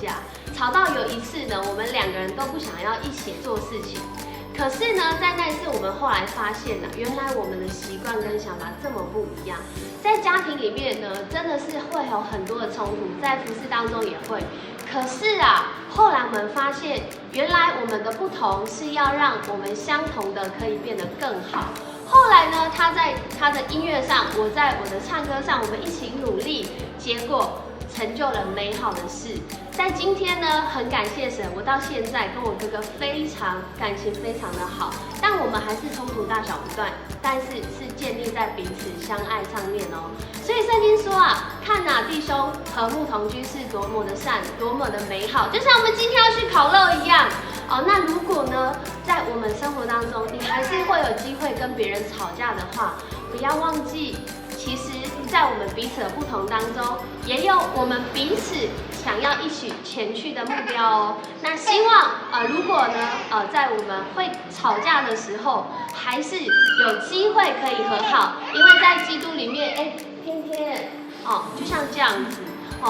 架，吵到有一次呢，我们2个人都不想要一起做事情。可是呢，在那一次我们后来发现了，原来我们的习惯跟想法这么不一样。在家庭里面呢，真的是会有很多的冲突，在服事当中也会。可是啊，后来我们发现，原来我们的不同是要让我们相同的可以变得更好。后来呢，他在他的音乐上，我在我的唱歌上，我们一起努力，结果成就了美好的事。在今天呢，很感谢神，我到现在跟我哥哥感情非常的好，但我们还是冲突大小不断，但是是建立在彼此相爱上面哦。所以圣经说啊，看哪弟兄和睦同居是多么的善，多么的美好，就像我们今天要去烤肉一样哦。那如果呢，在我们生活当中，你还是会有机会跟别人吵架的话，不要忘记。其实，在我们彼此的不同当中，也有我们彼此想要一起前去的目标哦。那希望如果呢在我们会吵架的时候，还是有机会可以和好，因为在基督里面，天天就像这样子。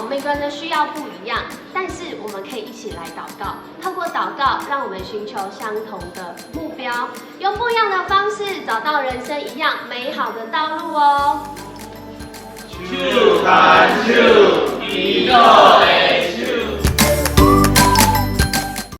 每个人的需要不一样，但是我们可以一起来祷告，透过祷告，让我们寻求相同的目标，用不一样的方式找到人生一样美好的道路哦。手牵手，一个。